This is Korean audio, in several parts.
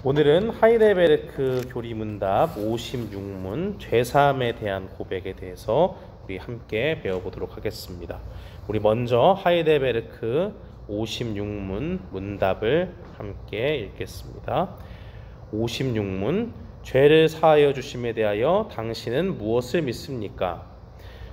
오늘은 하이델베르크 교리문답 56문 죄사함에 대한 고백에 대해서 우리 함께 배워보도록 하겠습니다. 우리 먼저 하이델베르크 56문 문답을 함께 읽겠습니다. 56문 죄를 사하여 주심에 대하여 당신은 무엇을 믿습니까?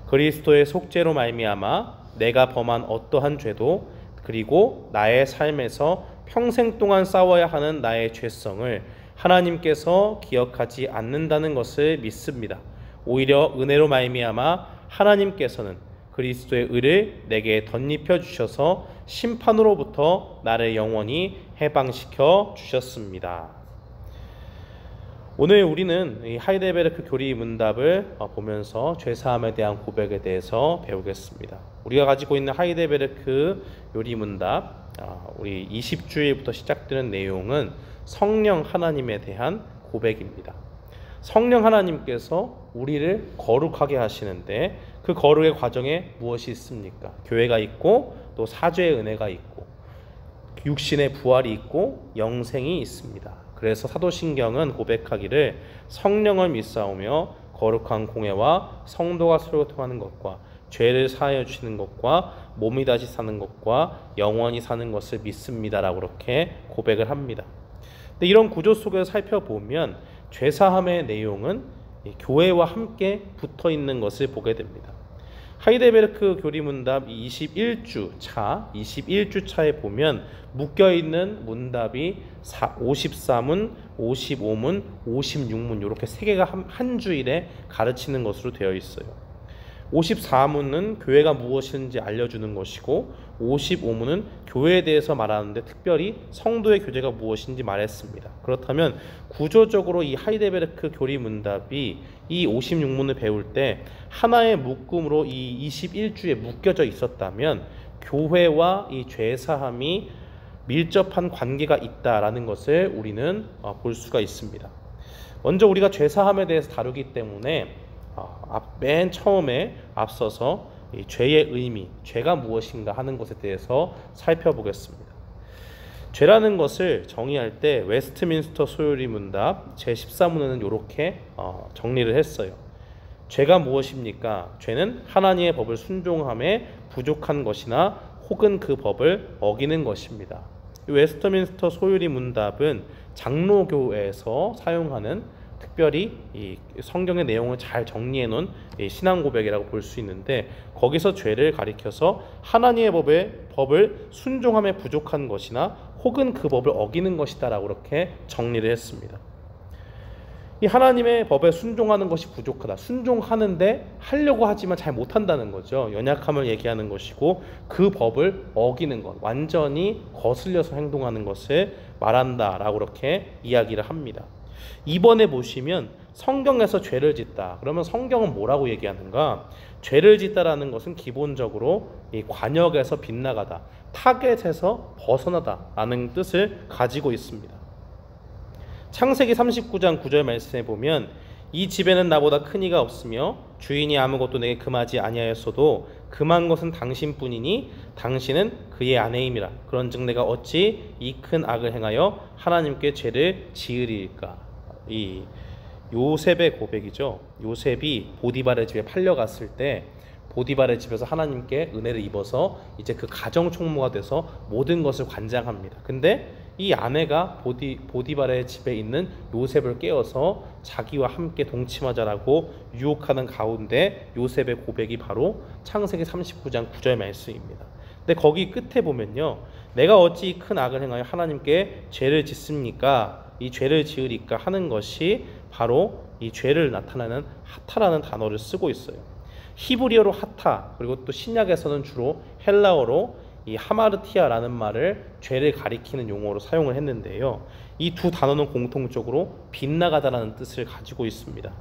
그리스도의 속죄로 말미암아 내가 범한 어떠한 죄도 그리고 나의 삶에서 평생 동안 싸워야 하는 나의 죄성을 하나님께서 기억하지 않는다는 것을 믿습니다. 오히려 은혜로 말미암아 하나님께서는 그리스도의 의를 내게 덧입혀 주셔서 심판으로부터 나를 영원히 해방시켜 주셨습니다. 오늘 우리는 이 하이델베르크 교리 문답을 보면서 죄사함에 대한 고백에 대해서 배우겠습니다. 우리가 가지고 있는 하이델베르크 교리 문답 우리 20주일부터 시작되는 내용은 성령 하나님에 대한 고백입니다. 성령 하나님께서 우리를 거룩하게 하시는데 그 거룩의 과정에 무엇이 있습니까? 교회가 있고 또 사죄의 은혜가 있고 육신의 부활이 있고 영생이 있습니다. 그래서 사도신경은 고백하기를 성령을 믿사오며 거룩한 공회와 성도가 서로 통하는 것과 죄를 사하여 주시는 것과 몸이 다시 사는 것과 영원히 사는 것을 믿습니다라고 그렇게 고백을 합니다. 근데 이런 구조 속에서 살펴보면 죄사함의 내용은 교회와 함께 붙어 있는 것을 보게 됩니다. 하이델베르크 교리문답 21주 차에 보면 묶여있는 문답이 54문, 55문, 56문 이렇게 세 개가 한 주일에 가르치는 것으로 되어 있어요. 54문은 교회가 무엇인지 알려주는 것이고 55문은 교회에 대해서 말하는데 특별히 성도의 교제가 무엇인지 말했습니다. 그렇다면 구조적으로 이 하이델베르크 교리문답이 이 56문을 배울 때 하나의 묶음으로 이 21주에 묶여져 있었다면 교회와 이 죄사함이 밀접한 관계가 있다라는 것을 우리는 볼 수가 있습니다. 먼저 우리가 죄사함에 대해서 다루기 때문에 맨 처음에 앞서서 이 죄의 의미, 죄가 무엇인가 하는 것에 대해서 살펴보겠습니다. 죄라는 것을 정의할 때 웨스트민스터 소요리 문답 제14문에는 이렇게 정리를 했어요. 죄가 무엇입니까? 죄는 하나님의 법을 순종함에 부족한 것이나 혹은 그 법을 어기는 것입니다. 웨스트민스터 소요리 문답은 장로교에서 사용하는 특별히 이 성경의 내용을 잘 정리해 놓은 신앙 고백이라고 볼 수 있는데 거기서 죄를 가리켜서 하나님의 법을 순종함에 부족한 것이나 혹은 그 법을 어기는 것이다 라고 그렇게 정리를 했습니다. 이 하나님의 법에 순종하는 것이 부족하다. 순종하는데 하려고 하지만 잘 못한다는 거죠. 연약함을 얘기하는 것이고 그 법을 어기는 것, 완전히 거슬려서 행동하는 것을 말한다 라고 그렇게 이야기를 합니다. 이번에 보시면 성경에서 죄를 짓다. 그러면 성경은 뭐라고 얘기하는가? 죄를 짓다라는 것은 기본적으로 이 관역에서 빗나가다, 타겟에서 벗어나다라는 뜻을 가지고 있습니다. 창세기 39장 9절 말씀에 보면 이 집에는 나보다 큰 이가 없으며 주인이 아무것도 내게 금하지 아니하였어도 금한 것은 당신뿐이니 당신은 그의 아내임이라. 그런즉 내가 어찌 이 큰 악을 행하여 하나님께 죄를 지으리일까? 이 요셉의 고백이죠. 요셉이 보디발의 집에 팔려갔을 때 보디발의 집에서 하나님께 은혜를 입어서 이제 그 가정 총무가 돼서 모든 것을 관장합니다. 근데 이 아내가 보디발의 집에 있는 요셉을 깨워서 자기와 함께 동침하자라고 유혹하는 가운데 요셉의 고백이 바로 창세기 39장 9절 말씀입니다. 근데 거기 끝에 보면요, 내가 어찌 큰 악을 행하여 하나님께 죄를 짓습니까? 이 죄를 지으리까 하는 것이 바로 이 죄를 나타내는 하타라는 단어를 쓰고 있어요. 히브리어로 하타, 그리고 또 신약에서는 주로 헬라어로 이 하마르티아라는 말을 죄를 가리키는 용어로 사용을 했는데요. 이 두 단어는 공통적으로 빗나가다라는 뜻을 가지고 있습니다.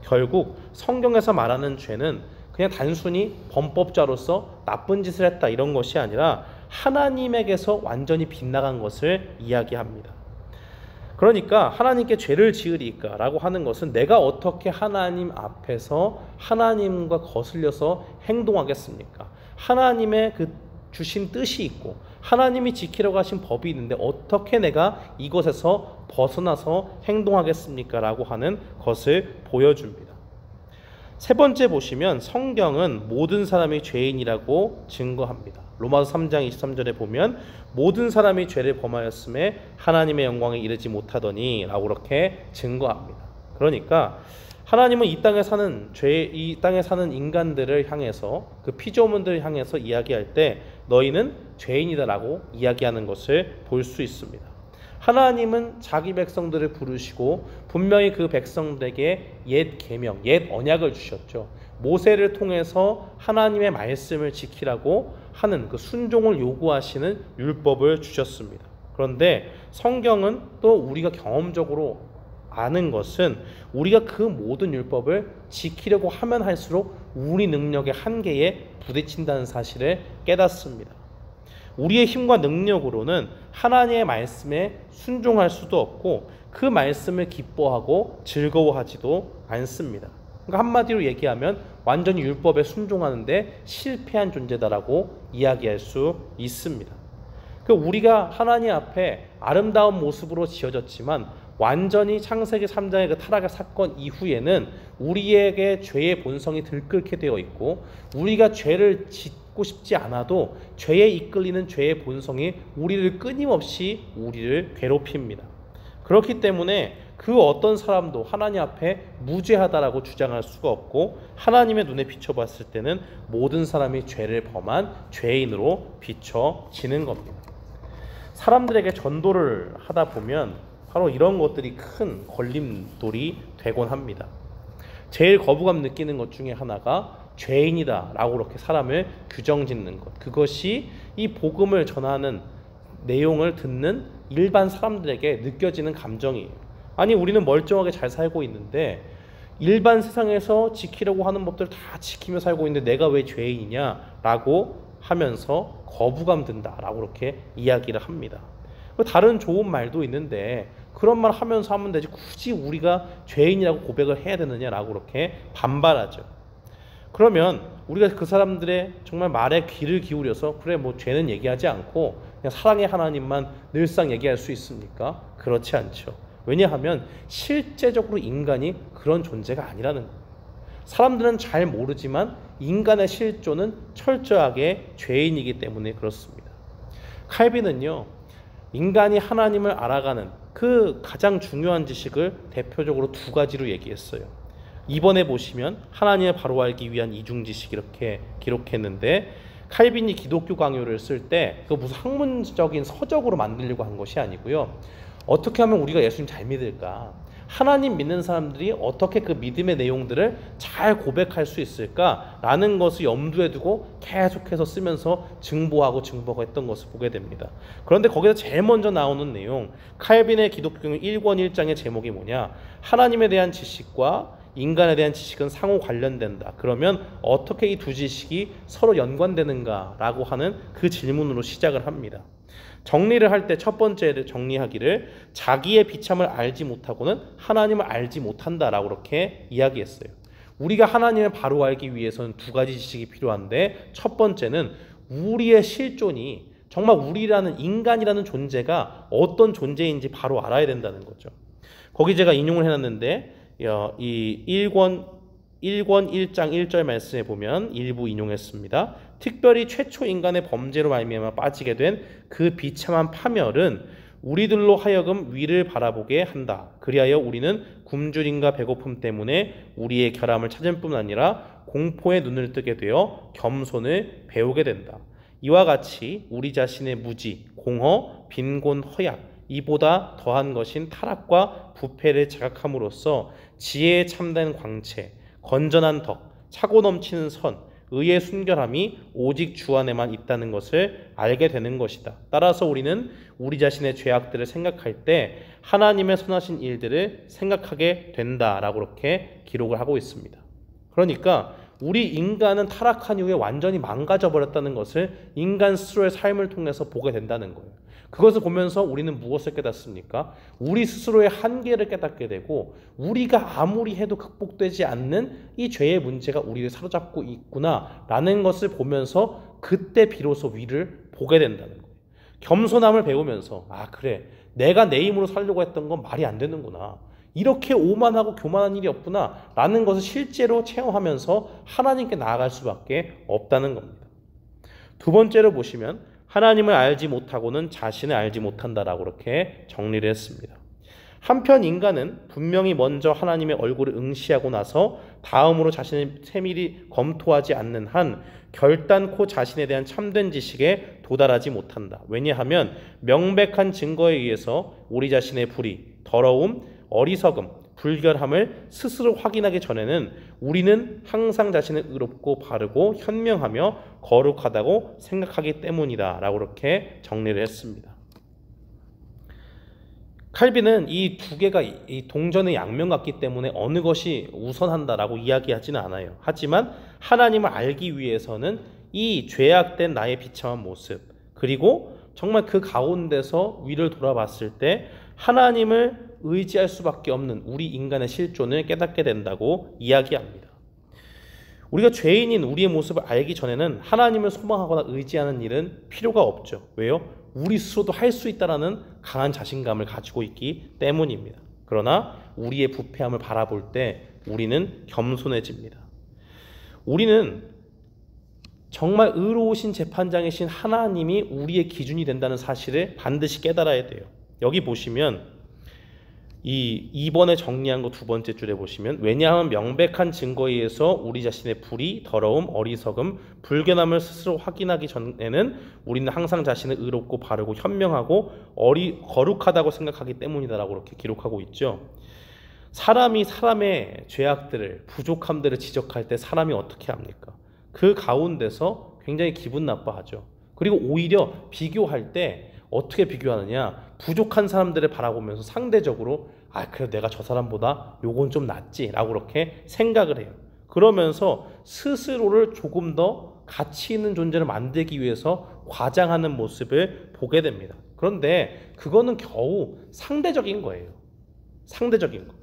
결국 성경에서 말하는 죄는 그냥 단순히 범법자로서 나쁜 짓을 했다 이런 것이 아니라 하나님에게서 완전히 빗나간 것을 이야기합니다. 그러니까 하나님께 죄를 지으리까 라고 하는 것은 내가 어떻게 하나님 앞에서 하나님과 거슬려서 행동하겠습니까? 하나님의 그 주신 뜻이 있고 하나님이 지키려고 하신 법이 있는데 어떻게 내가 이것에서 벗어나서 행동하겠습니까? 라고 하는 것을 보여줍니다. 세 번째 보시면 성경은 모든 사람이 죄인이라고 증거합니다. 로마서 3장 23절에 보면 모든 사람이 죄를 범하였음에 하나님의 영광에 이르지 못하더니 라고 그렇게 증거합니다. 그러니까 하나님은 이 땅에 사는 인간들을 향해서 그 피조물들을 향해서 이야기할 때 너희는 죄인이다라고 이야기하는 것을 볼 수 있습니다. 하나님은 자기 백성들을 부르시고 분명히 그 백성들에게 옛 계명, 옛 언약을 주셨죠. 모세를 통해서 하나님의 말씀을 지키라고 하는 그 순종을 요구하시는 율법을 주셨습니다. 그런데 성경은 또 우리가 경험적으로 아는 것은 우리가 그 모든 율법을 지키려고 하면 할수록 우리 능력의 한계에 부딪힌다는 사실을 깨닫습니다. 우리의 힘과 능력으로는 하나님의 말씀에 순종할 수도 없고 그 말씀을 기뻐하고 즐거워하지도 않습니다. 그러니까 한마디로 얘기하면 완전히 율법에 순종하는데 실패한 존재다라고 이야기할 수 있습니다. 우리가 하나님 앞에 아름다운 모습으로 지어졌지만 완전히 창세기 3장의 그 타락의 사건 이후에는 우리에게 죄의 본성이 들끓게 되어 있고 우리가 죄를 짓고 싶지 않아도 죄에 이끌리는 죄의 본성이 우리를 끊임없이 우리를 괴롭힙니다. 그렇기 때문에 그 어떤 사람도 하나님 앞에 무죄하다라고 주장할 수가 없고 하나님의 눈에 비춰봤을 때는 모든 사람이 죄를 범한 죄인으로 비춰지는 겁니다. 사람들에게 전도를 하다 보면 바로 이런 것들이 큰 걸림돌이 되곤 합니다. 제일 거부감 느끼는 것 중에 하나가 죄인이다 라고 그렇게 사람을 규정짓는 것, 그것이 이 복음을 전하는 내용을 듣는 일반 사람들에게 느껴지는 감정이에요. 아니 우리는 멀쩡하게 잘 살고 있는데 일반 세상에서 지키려고 하는 법들 다 지키며 살고 있는데 내가 왜 죄인이냐 라고 하면서 거부감 든다 라고 그렇게 이야기를 합니다. 다른 좋은 말도 있는데 그런 말 하면서 하면 되지 굳이 우리가 죄인이라고 고백을 해야 되느냐라고 그렇게 반발하죠. 그러면 우리가 그 사람들의 정말 말에 귀를 기울여서 그래 뭐 죄는 얘기하지 않고 그냥 사랑의 하나님만 늘상 얘기할 수 있습니까? 그렇지 않죠. 왜냐하면 실제적으로 인간이 그런 존재가 아니라는 거예요. 사람들은 잘 모르지만 인간의 실존은 철저하게 죄인이기 때문에 그렇습니다. 칼빈은요, 인간이 하나님을 알아가는 그 가장 중요한 지식을 대표적으로 두 가지로 얘기했어요. 이번에 보시면 하나님을 바로 알기 위한 이중지식 이렇게 기록했는데 칼빈이 기독교 강요를 쓸 때 그 무슨 학문적인 서적으로 만들려고 한 것이 아니고요. 어떻게 하면 우리가 예수님 잘 믿을까? 하나님 믿는 사람들이 어떻게 그 믿음의 내용들을 잘 고백할 수 있을까라는 것을 염두에 두고 계속해서 쓰면서 증보하고 했던 것을 보게 됩니다. 그런데 거기서 제일 먼저 나오는 내용, 칼빈의 기독교 1권 1장의 제목이 뭐냐? 하나님에 대한 지식과 인간에 대한 지식은 상호 관련된다. 그러면 어떻게 이 두 지식이 서로 연관되는가라고 하는 그 질문으로 시작을 합니다. 정리를 할 때 첫 번째 정리하기를 자기의 비참을 알지 못하고는 하나님을 알지 못한다라고 그렇게 이야기했어요. 우리가 하나님을 바로 알기 위해서는 두 가지 지식이 필요한데 첫 번째는 우리의 실존이 정말 우리라는 인간이라는 존재가 어떤 존재인지 바로 알아야 된다는 거죠. 거기 제가 인용을 해놨는데 이 1권 1장 1절 말씀에 보면 일부 인용했습니다. 특별히 최초 인간의 범죄로 말미암아 빠지게 된 그 비참한 파멸은 우리들로 하여금 위를 바라보게 한다. 그리하여 우리는 굶주림과 배고픔 때문에 우리의 결함을 찾을 뿐 아니라 공포에 눈을 뜨게 되어 겸손을 배우게 된다. 이와 같이 우리 자신의 무지, 공허, 빈곤, 허약, 이보다 더한 것인 타락과 부패를 자각함으로써 지혜의 참된 광채, 건전한 덕, 차고 넘치는 선, 의의 순결함이 오직 주 안에만 있다는 것을 알게 되는 것이다. 따라서 우리는 우리 자신의 죄악들을 생각할 때 하나님의 선하신 일들을 생각하게 된다라고 그렇게 기록을 하고 있습니다. 그러니까 우리 인간은 타락한 이후에 완전히 망가져 버렸다는 것을 인간 스스로의 삶을 통해서 보게 된다는 거예요. 그것을 보면서 우리는 무엇을 깨닫습니까? 우리 스스로의 한계를 깨닫게 되고 우리가 아무리 해도 극복되지 않는 이 죄의 문제가 우리를 사로잡고 있구나라는 것을 보면서 그때 비로소 위를 보게 된다는 거예요. 겸손함을 배우면서 아 그래 내가 내 힘으로 살려고 했던 건 말이 안 되는구나. 이렇게 오만하고 교만한 일이 없구나 라는 것을 실제로 체험하면서 하나님께 나아갈 수밖에 없다는 겁니다. 두 번째로 보시면 하나님을 알지 못하고는 자신을 알지 못한다라고 그렇게 정리를 했습니다. 한편 인간은 분명히 먼저 하나님의 얼굴을 응시하고 나서 다음으로 자신을 세밀히 검토하지 않는 한 결단코 자신에 대한 참된 지식에 도달하지 못한다. 왜냐하면 명백한 증거에 의해서 우리 자신의 불의, 더러움, 어리석음, 불결함을 스스로 확인하기 전에는 우리는 항상 자신을 의롭고 바르고 현명하며 거룩하다고 생각하기 때문이다 라고 그렇게 정리를 했습니다. 칼빈은 이 두 개가 이 동전의 양면 같기 때문에 어느 것이 우선한다라고 이야기하지는 않아요. 하지만 하나님을 알기 위해서는 이 죄악된 나의 비참한 모습 그리고 정말 그 가운데서 위를 돌아봤을 때 하나님을 의지할 수밖에 없는 우리 인간의 실존을 깨닫게 된다고 이야기합니다. 우리가 죄인인 우리의 모습을 알기 전에는 하나님을 소망하거나 의지하는 일은 필요가 없죠. 왜요? 우리 스스로도 할 수 있다라는 강한 자신감을 가지고 있기 때문입니다. 그러나 우리의 부패함을 바라볼 때 우리는 겸손해집니다. 우리는 정말 의로우신 재판장이신 하나님이 우리의 기준이 된다는 사실을 반드시 깨달아야 돼요. 여기 보시면 이 2번에 정리한 거 두 번째 줄에 보시면 왜냐하면 명백한 증거에 의해서 우리 자신의 불의, 더러움, 어리석음, 불견함을 스스로 확인하기 전에는 우리는 항상 자신을 의롭고 바르고 현명하고 거룩하다고 생각하기 때문이다라고 그렇게 기록하고 있죠. 사람이 사람의 죄악들을 부족함들을 지적할 때 사람이 어떻게 합니까? 그 가운데서 굉장히 기분 나빠하죠. 그리고 오히려 비교할 때 어떻게 비교하느냐? 부족한 사람들을 바라보면서 상대적으로 아 그래 내가 저 사람보다 요건 좀 낫지 라고 그렇게 생각을 해요. 그러면서 스스로를 조금 더 가치 있는 존재를 만들기 위해서 과장하는 모습을 보게 됩니다. 그런데 그거는 겨우 상대적인 거예요. 상대적인 거.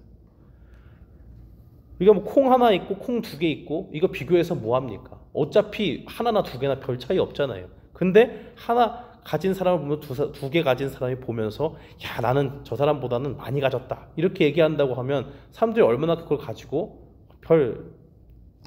이거 뭐 콩 하나 있고 콩 두 개 있고 이거 비교해서 뭐 합니까? 어차피 하나나 두 개나 별 차이 없잖아요. 근데 하나 가진 사람을 보면 두 개 가진 사람이 보면서 야 나는 저 사람보다는 많이 가졌다 이렇게 얘기한다고 하면 사람들이 얼마나 그걸 가지고 별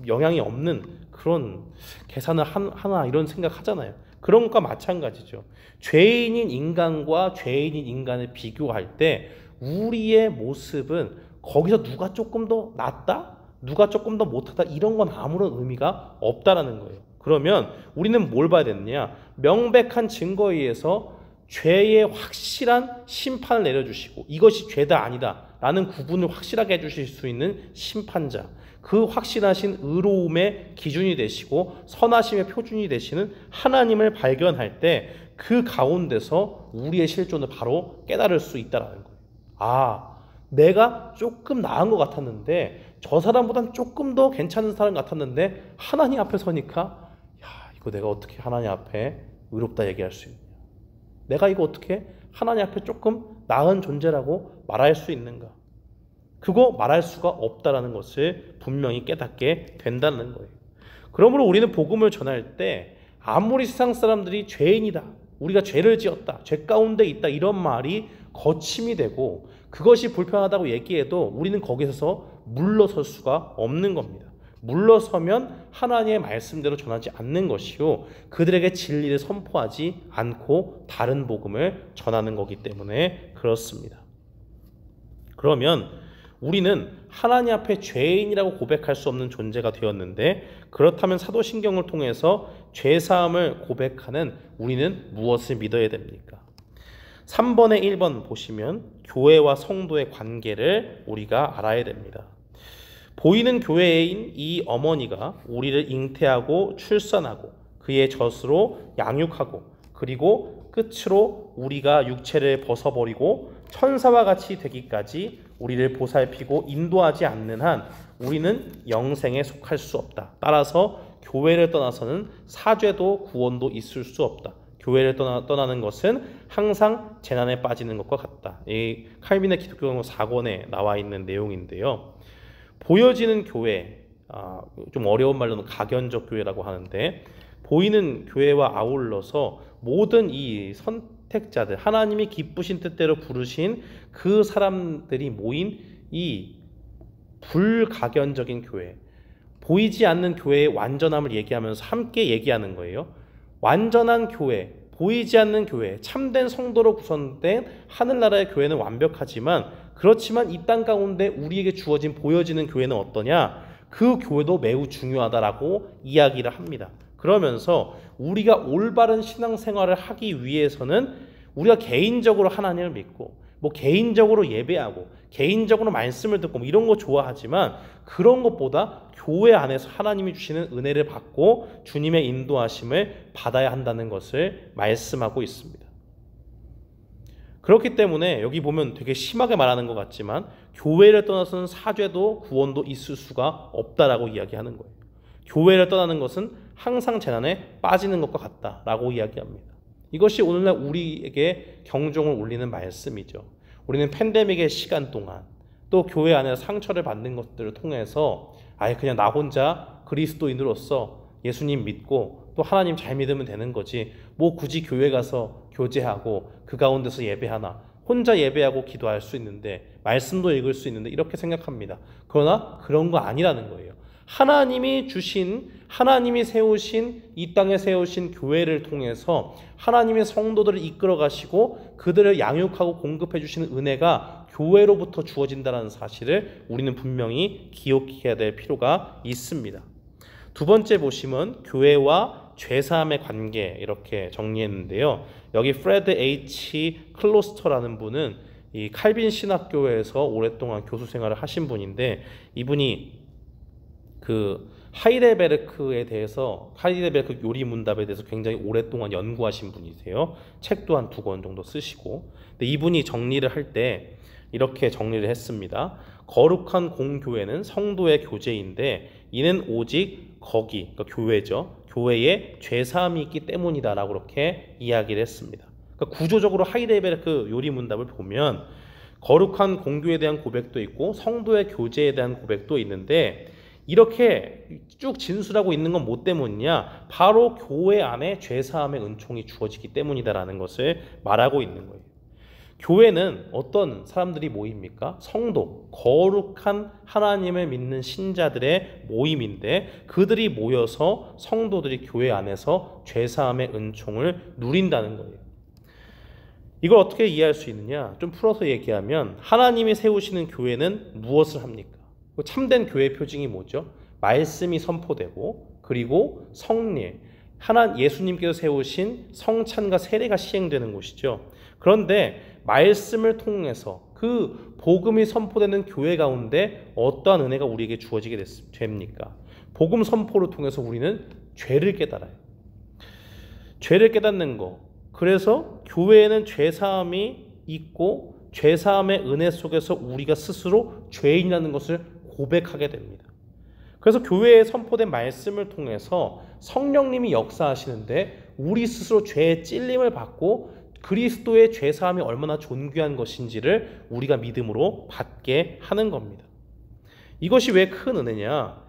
영향이 없는 그런 계산을 하나 이런 생각 하잖아요. 그런 것과 마찬가지죠. 죄인인 인간과 죄인인 인간을 비교할 때 우리의 모습은 거기서 누가 조금 더 낫다? 누가 조금 더 못하다? 이런 건 아무런 의미가 없다라는 거예요. 그러면 우리는 뭘 봐야 되느냐? 명백한 증거에 의해서 죄의 확실한 심판을 내려주시고 이것이 죄다 아니다 라는 구분을 확실하게 해주실 수 있는 심판자, 그 확실하신 의로움의 기준이 되시고 선하심의 표준이 되시는 하나님을 발견할 때 그 가운데서 우리의 실존을 바로 깨달을 수 있다는 거예요. 아, 내가 조금 나은 것 같았는데 저 사람보단 조금 더 괜찮은 사람 같았는데 하나님 앞에 서니까 야 이거 내가 어떻게 하나님 앞에 의롭다 얘기할 수 있냐, 내가 이거 어떻게 하나님 앞에 조금 나은 존재라고 말할 수 있는가, 그거 말할 수가 없다라는 것을 분명히 깨닫게 된다는 거예요. 그러므로 우리는 복음을 전할 때 아무리 세상 사람들이 죄인이다, 우리가 죄를 지었다, 죄 가운데 있다 이런 말이 거침이 되고 그것이 불편하다고 얘기해도 우리는 거기서 물러설 수가 없는 겁니다. 물러서면 하나님의 말씀대로 전하지 않는 것이요 그들에게 진리를 선포하지 않고 다른 복음을 전하는 거기 때문에 그렇습니다. 그러면 우리는 하나님 앞에 죄인이라고 고백할 수 없는 존재가 되었는데 그렇다면 사도신경을 통해서 죄사함을 고백하는 우리는 무엇을 믿어야 됩니까? 3번에 1번 보시면 교회와 성도의 관계를 우리가 알아야 됩니다. 보이는 교회인 이 어머니가 우리를 잉태하고 출산하고 그의 젖으로 양육하고 그리고 끝으로 우리가 육체를 벗어버리고 천사와 같이 되기까지 우리를 보살피고 인도하지 않는 한 우리는 영생에 속할 수 없다. 따라서 교회를 떠나서는 사죄도 구원도 있을 수 없다. 교회를 떠나는 것은 항상 재난에 빠지는 것과 같다. 이 칼빈의 기독교 4권에 나와 있는 내용인데요. 보여지는 교회, 좀 어려운 말로는 가견적 교회라고 하는데, 보이는 교회와 아울러서 모든 이 선택자들, 하나님이 기쁘신 뜻대로 부르신 그 사람들이 모인 이 불가견적인 교회, 보이지 않는 교회의 완전함을 얘기하면서 함께 얘기하는 거예요. 완전한 교회, 보이지 않는 교회, 참된 성도로 구성된 하늘나라의 교회는 완벽하지만, 그렇지만 이 땅 가운데 우리에게 주어진 보여지는 교회는 어떠냐? 그 교회도 매우 중요하다라고 이야기를 합니다. 그러면서 우리가 올바른 신앙생활을 하기 위해서는 우리가 개인적으로 하나님을 믿고 개인적으로 예배하고 개인적으로 말씀을 듣고 이런 거 좋아하지만, 그런 것보다 교회 안에서 하나님이 주시는 은혜를 받고 주님의 인도하심을 받아야 한다는 것을 말씀하고 있습니다. 그렇기 때문에 여기 보면 되게 심하게 말하는 것 같지만, 교회를 떠나서는 사죄도 구원도 있을 수가 없다라고 이야기하는 거예요. 교회를 떠나는 것은 항상 재난에 빠지는 것과 같다라고 이야기합니다. 이것이 오늘날 우리에게 경종을 울리는 말씀이죠. 우리는 팬데믹의 시간 동안 또 교회 안에서 상처를 받는 것들을 통해서 그냥 나 혼자 그리스도인으로서 예수님 믿고 또 하나님 잘 믿으면 되는 거지, 굳이 교회 가서 교제하고 그 가운데서 예배하나, 혼자 예배하고 기도할 수 있는데 말씀도 읽을 수 있는데, 이렇게 생각합니다. 그러나 그런 거 아니라는 거예요. 하나님이 세우신, 이 땅에 세우신 교회를 통해서 하나님의 성도들을 이끌어 가시고 그들을 양육하고 공급해 주시는 은혜가 교회로부터 주어진다는 사실을 우리는 분명히 기억해야 될 필요가 있습니다. 두 번째 보시면 교회와 죄사함의 관계, 이렇게 정리했는데요. 여기 프레드 H. 클로스터라는 분은 이 칼빈 신학교에서 오랫동안 교수 생활을 하신 분인데, 이분이 그 하이델베르크에 대해서, 하이델베르크 요리 문답에 대해서 굉장히 오랫동안 연구하신 분이세요. 책도 한 2권 정도 쓰시고. 근데 이분이 정리를 할 때 이렇게 정리를 했습니다. 거룩한 공교회는 성도의 교제인데, 이는 오직 그러니까 교회죠. 교회에 죄사함이 있기 때문이다라고 그렇게 이야기를 했습니다. 그러니까 구조적으로 하이델베르크 요리 문답을 보면 거룩한 공교에 대한 고백도 있고 성도의 교제에 대한 고백도 있는데, 이렇게 쭉 진술하고 있는 건 뭐 때문이냐? 바로 교회 안에 죄사함의 은총이 주어지기 때문이다라는 것을 말하고 있는 거예요. 교회는 어떤 사람들이 모입니까? 성도, 거룩한 하나님을 믿는 신자들의 모임인데, 그들이 모여서 성도들이 교회 안에서 죄사함의 은총을 누린다는 거예요. 이걸 어떻게 이해할 수 있느냐? 좀 풀어서 얘기하면, 하나님이 세우시는 교회는 무엇을 합니까? 참된 교회의 표징이 뭐죠? 말씀이 선포되고, 그리고 성례, 예수님께서 세우신 성찬과 세례가 시행되는 곳이죠. 그런데 말씀을 통해서 그 복음이 선포되는 교회 가운데 어떠한 은혜가 우리에게 주어지게 됩니까? 복음 선포를 통해서 우리는 죄를 깨달아요. 죄를 깨닫는 거. 그래서 교회에는 죄사함이 있고, 죄사함의 은혜 속에서 우리가 스스로 죄인이라는 것을 고백하게 됩니다. 그래서 교회에 선포된 말씀을 통해서 성령님이 역사하시는데, 우리 스스로 죄의 찔림을 받고 그리스도의 죄사함이 얼마나 존귀한 것인지를 우리가 믿음으로 받게 하는 겁니다. 이것이 왜 큰 은혜냐?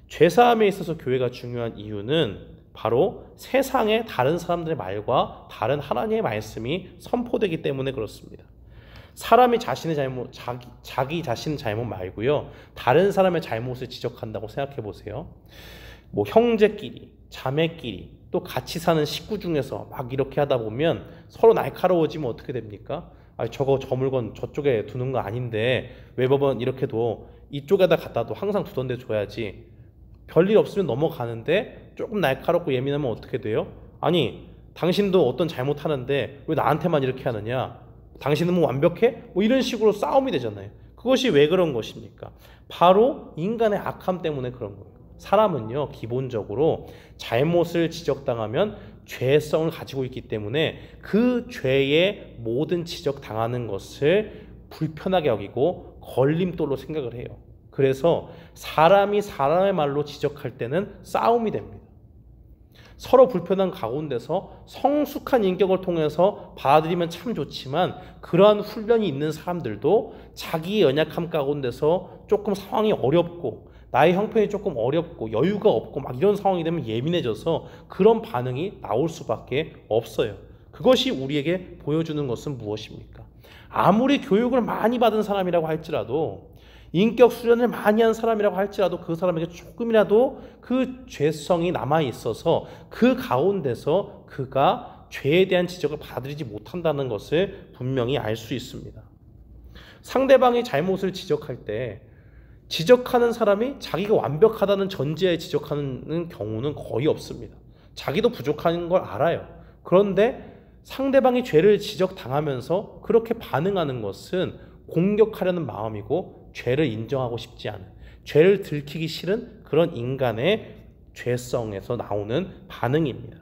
죄사함에 있어서 교회가 중요한 이유는 바로 세상의 다른 사람들의 말과 다른 하나님의 말씀이 선포되기 때문에 그렇습니다. 사람이 자신의 잘못, 자기 자신의 잘못 말고요, 다른 사람의 잘못을 지적한다고 생각해 보세요. 형제끼리, 자매끼리, 또 같이 사는 식구 중에서 막 이렇게 하다 보면 서로 날카로워지면 어떻게 됩니까? 저 물건 저쪽에 두는 거 아닌데 왜 법은 이렇게 둬? 이쪽에다 갖다 둬. 항상 두던 데 줘야지. 별일 없으면 넘어가는데 조금 날카롭고 예민하면 어떻게 돼요? 아니, 당신도 어떤 잘못하는데 왜 나한테만 이렇게 하느냐? 당신은 완벽해? 이런 식으로 싸움이 되잖아요. 그것이 왜 그런 것입니까? 바로 인간의 악함 때문에 그런 거예요. 사람은요, 기본적으로 잘못을 지적당하면 죄성을 가지고 있기 때문에 그 죄의 모든 지적당하는 것을 불편하게 여기고 걸림돌로 생각을 해요. 그래서 사람이 사람의 말로 지적할 때는 싸움이 됩니다. 서로 불편한 가운데서 성숙한 인격을 통해서 받아들이면 참 좋지만 그러한 훈련이 있는 사람들도 자기의 연약함 가운데서 조금 상황이 어렵고 나의 형편이 조금 어렵고 여유가 없고 막 이런 상황이 되면 예민해져서 그런 반응이 나올 수밖에 없어요. 그것이 우리에게 보여주는 것은 무엇입니까? 아무리 교육을 많이 받은 사람이라고 할지라도 인격 수련을 많이 한 사람이라고 할지라도 그 사람에게 조금이라도 그 죄성이 남아 있어서 그 가운데서 그가 죄에 대한 지적을 받아들이지 못한다는 것을 분명히 알 수 있습니다. 상대방이 잘못을 지적할 때 지적하는 사람이 자기가 완벽하다는 전제에 지적하는 경우는 거의 없습니다. 자기도 부족한 걸 알아요. 그런데 상대방이 죄를 지적당하면서 그렇게 반응하는 것은 공격하려는 마음이고 죄를 인정하고 싶지 않은, 죄를 들키기 싫은 그런 인간의 죄성에서 나오는 반응입니다.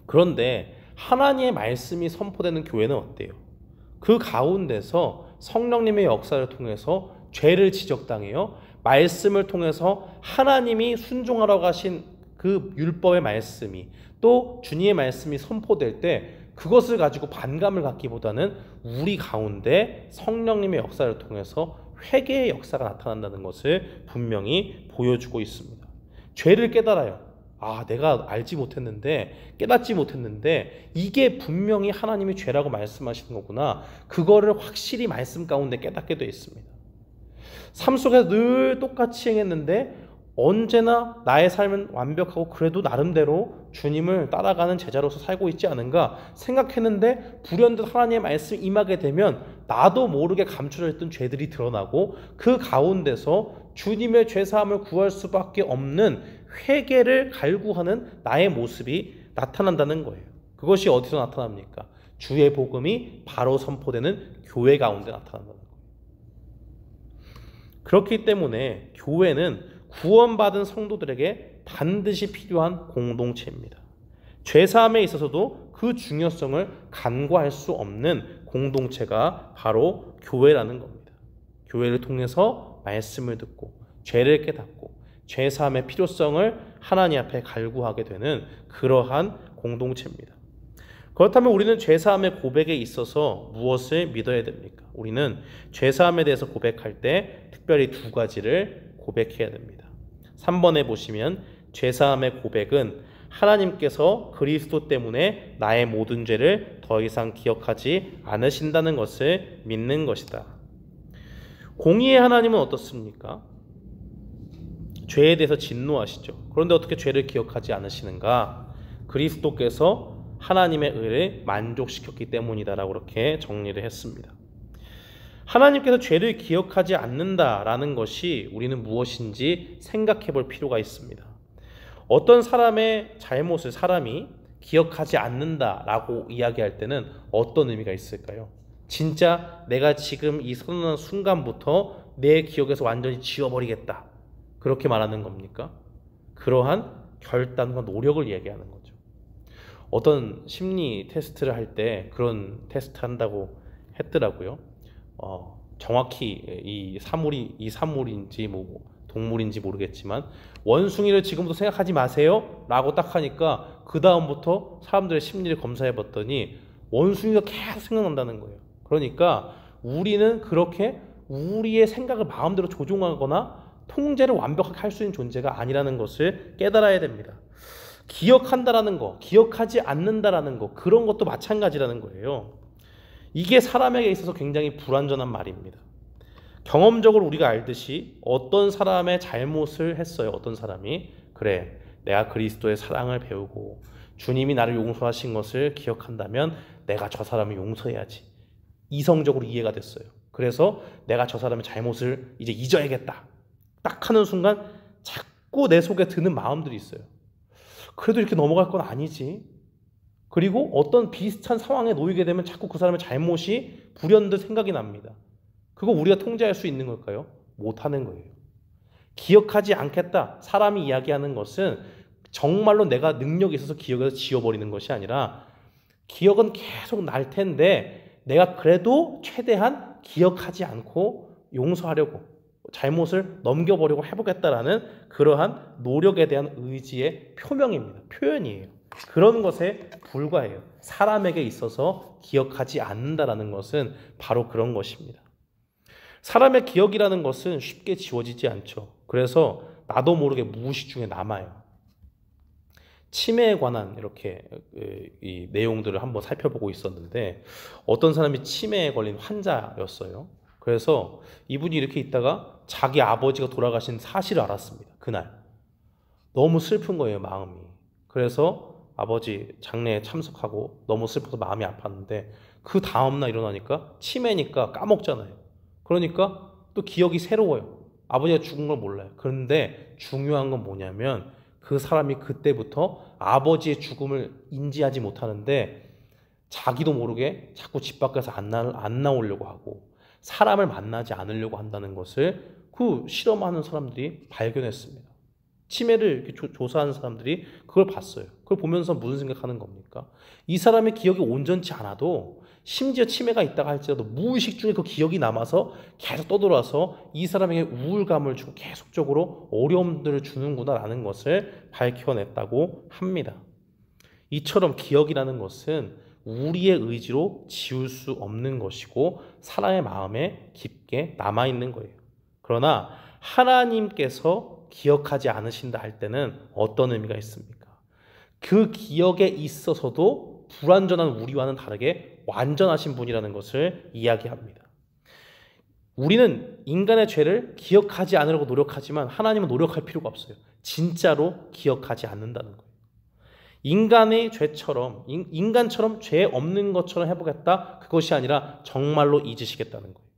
그런데 하나님의 말씀이 선포되는 교회는 어때요? 그 가운데서 성령님의 역사를 통해서 죄를 지적당해요. 말씀을 통해서 하나님이 순종하라고 하신 그 율법의 말씀이 또 주님의 말씀이 선포될 때 그것을 가지고 반감을 갖기보다는 우리 가운데 성령님의 역사를 통해서 회개의 역사가 나타난다는 것을 분명히 보여주고 있습니다. 죄를 깨달아요. 아, 내가 알지 못했는데, 깨닫지 못했는데 이게 분명히 하나님이 죄라고 말씀하시는 거구나. 그거를 확실히 말씀 가운데 깨닫게 되어 있습니다. 삶 속에서 늘 똑같이 행했는데 언제나 나의 삶은 완벽하고 그래도 나름대로 주님을 따라가는 제자로서 살고 있지 않은가 생각했는데 불현듯 하나님의 말씀이 임하게 되면 나도 모르게 감추려 했던 죄들이 드러나고 그 가운데서 주님의 죄사함을 구할 수밖에 없는 회개를 갈구하는 나의 모습이 나타난다는 거예요. 그것이 어디서 나타납니까? 주의 복음이 바로 선포되는 교회 가운데 나타난다는 거예요. 그렇기 때문에 교회는 구원받은 성도들에게 반드시 필요한 공동체입니다. 죄사함에 있어서도 그 중요성을 간과할 수 없는 공동체가 바로 교회라는 겁니다. 교회를 통해서 말씀을 듣고 죄를 깨닫고 죄사함의 필요성을 하나님 앞에 갈구하게 되는 그러한 공동체입니다. 그렇다면 우리는 죄사함의 고백에 있어서 무엇을 믿어야 됩니까? 우리는 죄사함에 대해서 고백할 때 특별히 두 가지를 고백해야 됩니다. 3번에 보시면 죄사함의 고백은 하나님께서 그리스도 때문에 나의 모든 죄를 더 이상 기억하지 않으신다는 것을 믿는 것이다. 공의의 하나님은 어떻습니까? 죄에 대해서 진노하시죠. 그런데 어떻게 죄를 기억하지 않으시는가? 그리스도께서 하나님의 의를 만족시켰기 때문이다라고 그렇게 정리를 했습니다. 하나님께서 죄를 기억하지 않는다라는 것이 우리는 무엇인지 생각해 볼 필요가 있습니다. 어떤 사람의 잘못을 사람이 기억하지 않는다라고 이야기할 때는 어떤 의미가 있을까요? 진짜 내가 지금 이 선언한 순간부터 내 기억에서 완전히 지워버리겠다. 그렇게 말하는 겁니까? 그러한 결단과 노력을 얘기하는 거죠. 어떤 심리 테스트를 할 때 그런 테스트 한다고 했더라고요. 정확히 이 사물인지 뭐 동물인지 모르겠지만 원숭이를 지금부터 생각하지 마세요 라고 딱 하니까 그 다음부터 사람들의 심리를 검사해 봤더니 원숭이가 계속 생각난다는 거예요. 그러니까 우리는 그렇게 우리의 생각을 마음대로 조종하거나 통제를 완벽하게 할 수 있는 존재가 아니라는 것을 깨달아야 됩니다. 기억한다라는 거, 기억하지 않는다라는 거, 그런 것도 마찬가지라는 거예요. 이게 사람에게 있어서 굉장히 불완전한 말입니다. 경험적으로 우리가 알듯이 어떤 사람의 잘못을 했어요. 어떤 사람이 그래, 내가 그리스도의 사랑을 배우고 주님이 나를 용서하신 것을 기억한다면 내가 저 사람을 용서해야지. 이성적으로 이해가 됐어요. 그래서 내가 저 사람의 잘못을 이제 잊어야겠다. 딱 하는 순간 자꾸 내 속에 드는 마음들이 있어요. 그래도 이렇게 넘어갈 건 아니지. 그리고 어떤 비슷한 상황에 놓이게 되면 자꾸 그 사람의 잘못이 불현듯 생각이 납니다. 그거 우리가 통제할 수 있는 걸까요? 못하는 거예요. 기억하지 않겠다. 사람이 이야기하는 것은 정말로 내가 능력이 있어서 기억에서 지워버리는 것이 아니라 기억은 계속 날 텐데 내가 그래도 최대한 기억하지 않고 용서하려고 잘못을 넘겨보려고 해보겠다라는 그러한 노력에 대한 의지의 표명입니다. 표현이에요. 그런 것에 불과해요. 사람에게 있어서 기억하지 않는다라는 것은 바로 그런 것입니다. 사람의 기억이라는 것은 쉽게 지워지지 않죠. 그래서 나도 모르게 무의식 중에 남아요. 치매에 관한 이렇게 이 내용들을 한번 살펴보고 있었는데 어떤 사람이 치매에 걸린 환자였어요. 그래서 이분이 이렇게 있다가 자기 아버지가 돌아가신 사실을 알았습니다. 그날. 너무 슬픈 거예요, 마음이. 그래서 아버지 장례에 참석하고 너무 슬퍼서 마음이 아팠는데 그 다음날 일어나니까 치매니까 까먹잖아요. 그러니까 또 기억이 새로워요. 아버지가 죽은 걸 몰라요. 그런데 중요한 건 뭐냐면 그 사람이 그때부터 아버지의 죽음을 인지하지 못하는데 자기도 모르게 자꾸 집 밖에서 안 나오려고 하고 사람을 만나지 않으려고 한다는 것을 그 실험하는 사람들이 발견했습니다. 치매를 이렇게 조사하는 사람들이 그걸 봤어요. 그걸 보면서 무슨 생각하는 겁니까? 이 사람의 기억이 온전치 않아도 심지어 치매가 있다가 할지라도 무의식 중에 그 기억이 남아서 계속 떠돌아서 이 사람에게 우울감을 주고 계속적으로 어려움들을 주는구나라는 것을 밝혀냈다고 합니다. 이처럼 기억이라는 것은 우리의 의지로 지울 수 없는 것이고 사람의 마음에 깊게 남아있는 거예요. 그러나 하나님께서 기억하지 않으신다 할 때는 어떤 의미가 있습니까? 그 기억에 있어서도 불완전한 우리와는 다르게 완전하신 분이라는 것을 이야기합니다. 우리는 인간의 죄를 기억하지 않으려고 노력하지만 하나님은 노력할 필요가 없어요. 진짜로 기억하지 않는다는 거예요. 인간의 죄처럼 인간처럼 죄 없는 것처럼 해보겠다. 그것이 아니라 정말로 잊으시겠다는 거예요.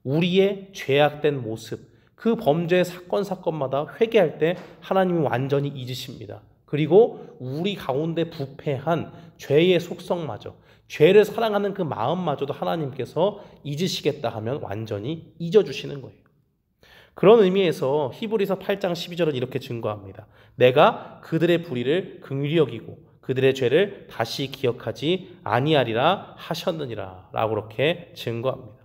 우리의 죄악된 모습, 그 범죄의 사건마다 회개할 때 하나님이 완전히 잊으십니다. 그리고 우리 가운데 부패한 죄의 속성마저, 죄를 사랑하는 그 마음마저도 하나님께서 잊으시겠다 하면 완전히 잊어주시는 거예요. 그런 의미에서 히브리서 8장 12절은 이렇게 증거합니다. 내가 그들의 불의를 긍휼히 여기고 그들의 죄를 다시 기억하지 아니하리라 하셨느니라 라고 그렇게 증거합니다.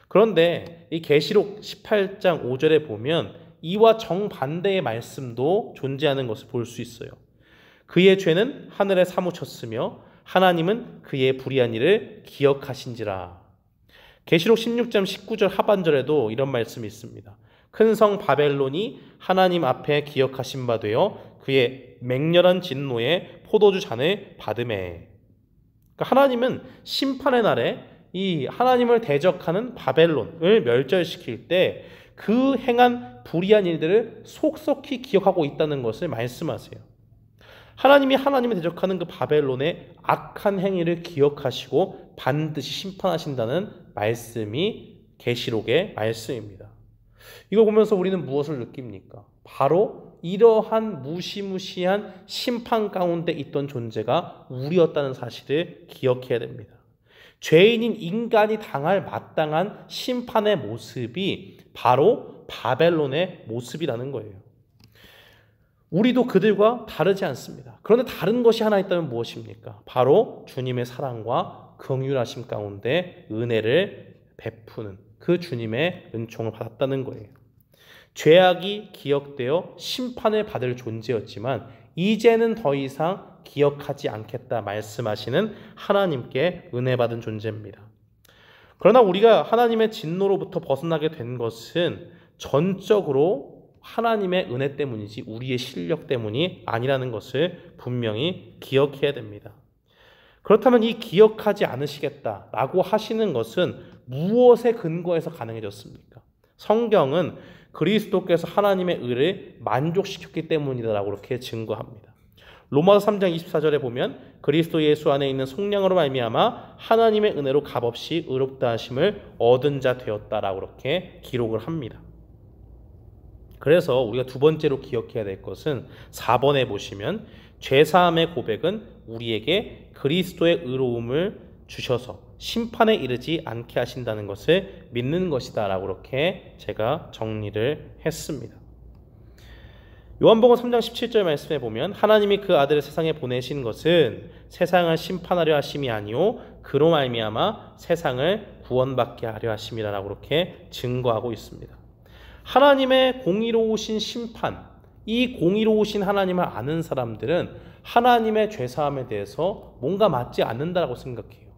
그런데 이 계시록 18장 5절에 보면 이와 정반대의 말씀도 존재하는 것을 볼 수 있어요. 그의 죄는 하늘에 사무쳤으며 하나님은 그의 불의한 일을 기억하신지라. 계시록 16장 19절 하반절에도 이런 말씀이 있습니다. 큰 성 바벨론이 하나님 앞에 기억하신 바 되어 그의 맹렬한 진노의 포도주 잔을 받으매. 그러니까 하나님은 심판의 날에 이 하나님을 대적하는 바벨론을 멸절시킬 때 그 행한 불의한 일들을 속속히 기억하고 있다는 것을 말씀하세요. 하나님이 하나님을 대적하는 그 바벨론의 악한 행위를 기억하시고 반드시 심판하신다는 말씀이 계시록의 말씀입니다. 이걸 보면서 우리는 무엇을 느낍니까? 바로 이러한 무시무시한 심판 가운데 있던 존재가 우리였다는 사실을 기억해야 됩니다. 죄인인 인간이 당할 마땅한 심판의 모습이 바로 바벨론의 모습이라는 거예요. 우리도 그들과 다르지 않습니다. 그런데 다른 것이 하나 있다면 무엇입니까? 바로 주님의 사랑과 긍휼하심 가운데 은혜를 베푸는 그 주님의 은총을 받았다는 거예요. 죄악이 기억되어 심판을 받을 존재였지만 이제는 더 이상 기억하지 않겠다 말씀하시는 하나님께 은혜 받은 존재입니다. 그러나 우리가 하나님의 진노로부터 벗어나게 된 것은 전적으로 하나님의 은혜 때문이지 우리의 실력 때문이 아니라는 것을 분명히 기억해야 됩니다. 그렇다면 이 기억하지 않으시겠다라고 하시는 것은 무엇에 근거해서 가능해졌습니까? 성경은 그리스도께서 하나님의 의를 만족시켰기 때문이다라고 그렇게 증거합니다. 로마서 3장 24절에 보면 그리스도 예수 안에 있는 속량으로 말미암아 하나님의 은혜로 값없이 의롭다 하심을 얻은 자 되었다라고 그렇게 기록을 합니다. 그래서 우리가 두 번째로 기억해야 될 것은 4번에 보시면 죄사함의 고백은 우리에게 그리스도의 의로움을 주셔서 심판에 이르지 않게 하신다는 것을 믿는 것이다 라고 그렇게 제가 정리를 했습니다. 요한복음 3장 17절 말씀에 보면 하나님이 그 아들을 세상에 보내신 것은 세상을 심판하려 하심이 아니요 그로 말미암아 세상을 구원받게 하려 하심이라고 그렇게 증거하고 있습니다. 하나님의 공의로우신 심판, 이 공의로우신 하나님을 아는 사람들은 하나님의 죄사함에 대해서 뭔가 맞지 않는다고 생각해요.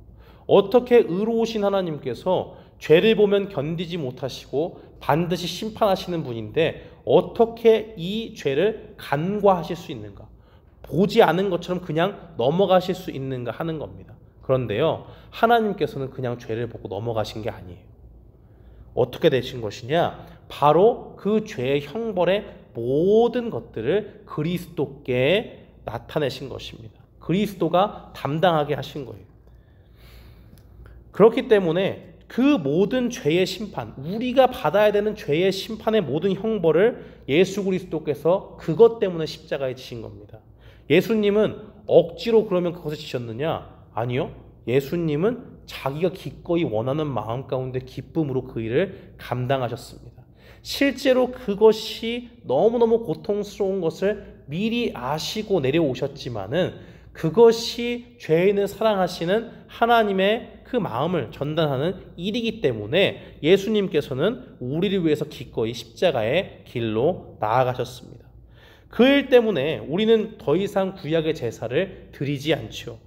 어떻게 의로우신 하나님께서 죄를 보면 견디지 못하시고 반드시 심판하시는 분인데 어떻게 이 죄를 간과하실 수 있는가? 보지 않은 것처럼 그냥 넘어가실 수 있는가 하는 겁니다. 그런데요, 하나님께서는 그냥 죄를 보고 넘어가신 게 아니에요. 어떻게 되신 것이냐? 바로 그 죄의 형벌의 모든 것들을 그리스도께 나타내신 것입니다. 그리스도가 담당하게 하신 거예요. 그렇기 때문에 그 모든 죄의 심판, 우리가 받아야 되는 죄의 심판의 모든 형벌을 예수 그리스도께서 그것 때문에 십자가에 지신 겁니다. 예수님은 억지로 그러면 그것을 지셨느냐? 아니요. 예수님은 자기가 기꺼이 원하는 마음 가운데 기쁨으로 그 일을 감당하셨습니다. 실제로 그것이 너무너무 고통스러운 것을 미리 아시고 내려오셨지만은 그것이 죄인을 사랑하시는 하나님의 그 마음을 전달하는 일이기 때문에 예수님께서는 우리를 위해서 기꺼이 십자가의 길로 나아가셨습니다. 그 일 때문에 우리는 더 이상 구약의 제사를 드리지 않죠.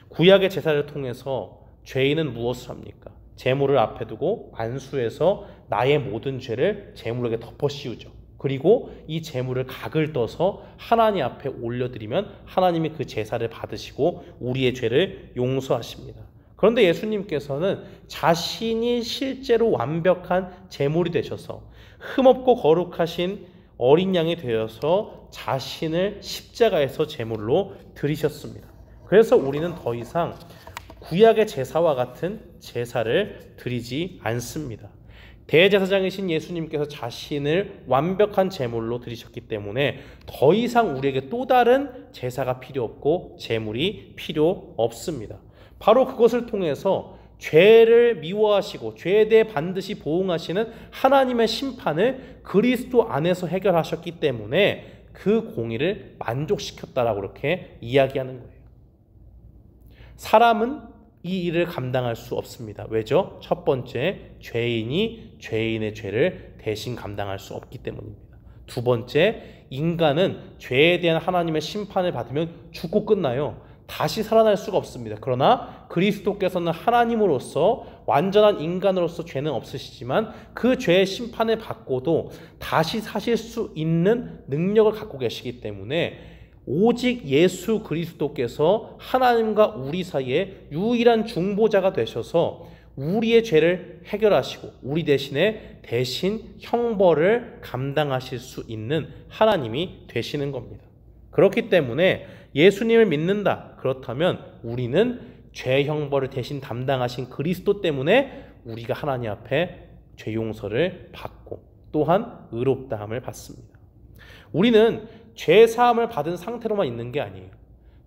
구약의 제사를 통해서 죄인은 무엇을 합니까? 제물을 앞에 두고 안수해서 나의 모든 죄를 제물에게 덮어 씌우죠. 그리고 이 제물을 각을 떠서 하나님 앞에 올려드리면 하나님이 그 제사를 받으시고 우리의 죄를 용서하십니다. 그런데 예수님께서는 자신이 실제로 완벽한 제물이 되셔서 흠없고 거룩하신 어린 양이 되어서 자신을 십자가에서 제물로 드리셨습니다. 그래서 우리는 더 이상 구약의 제사와 같은 제사를 드리지 않습니다. 대제사장이신 예수님께서 자신을 완벽한 제물로 드리셨기 때문에 더 이상 우리에게 또 다른 제사가 필요 없고 제물이 필요 없습니다. 바로 그것을 통해서 죄를 미워하시고 죄에 대해 반드시 보응하시는 하나님의 심판을 그리스도 안에서 해결하셨기 때문에 그 공의를 만족시켰다라고 그렇게 이야기하는 거예요. 사람은 이 일을 감당할 수 없습니다. 왜죠? 첫 번째, 죄인이 죄인의 죄를 대신 감당할 수 없기 때문입니다. 두 번째, 인간은 죄에 대한 하나님의 심판을 받으면 죽고 끝나요. 다시 살아날 수가 없습니다. 그러나 그리스도께서는 하나님으로서 완전한 인간으로서 죄는 없으시지만 그 죄의 심판을 받고도 다시 사실 수 있는 능력을 갖고 계시기 때문에 오직 예수 그리스도께서 하나님과 우리 사이에 유일한 중보자가 되셔서 우리의 죄를 해결하시고 우리 대신에 대신 형벌을 감당하실 수 있는 하나님이 되시는 겁니다. 그렇기 때문에 예수님을 믿는다. 그렇다면 우리는 죄 형벌을 대신 담당하신 그리스도 때문에 우리가 하나님 앞에 죄 용서를 받고 또한 의롭다함을 받습니다. 우리는 죄 사함을 받은 상태로만 있는 게 아니에요.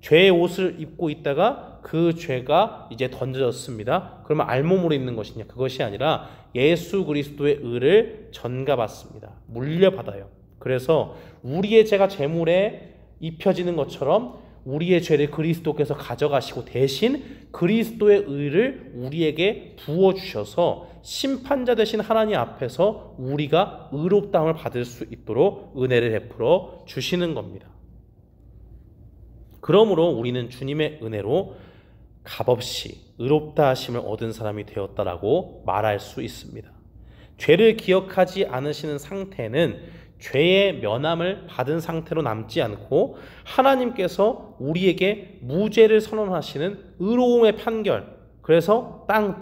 죄의 옷을 입고 있다가 그 죄가 이제 던져졌습니다. 그러면 알몸으로 있는 것이냐? 그것이 아니라 예수 그리스도의 의를 전가받습니다. 물려받아요. 그래서 우리의 죄가 제물에 입혀지는 것처럼 우리의 죄를 그리스도께서 가져가시고 대신 그리스도의 의를 우리에게 부어주셔서 심판자 되신 하나님 앞에서 우리가 의롭다함을 받을 수 있도록 은혜를 베풀어 주시는 겁니다. 그러므로 우리는 주님의 은혜로 값없이 의롭다 하심을 얻은 사람이 되었다라고 말할 수 있습니다. 죄를 기억하지 않으시는 상태는 죄의 면함을 받은 상태로 남지 않고 하나님께서 우리에게 무죄를 선언하시는 의로움의 판결, 그래서 땅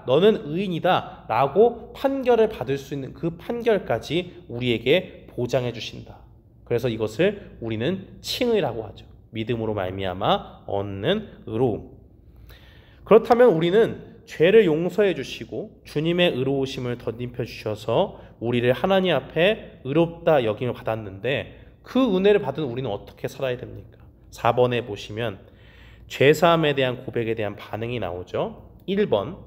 너는 의인이다 라고 판결을 받을 수 있는 그 판결까지 우리에게 보장해 주신다. 그래서 이것을 우리는 칭의라고 하죠. 믿음으로 말미암아 얻는 의로움. 그렇다면 우리는 죄를 용서해 주시고 주님의 의로우심을 덧입혀 주셔서 우리를 하나님 앞에 의롭다 여김을 받았는데 그 은혜를 받은 우리는 어떻게 살아야 됩니까? 4번에 보시면 죄사함에 대한 고백에 대한 반응이 나오죠. 1번,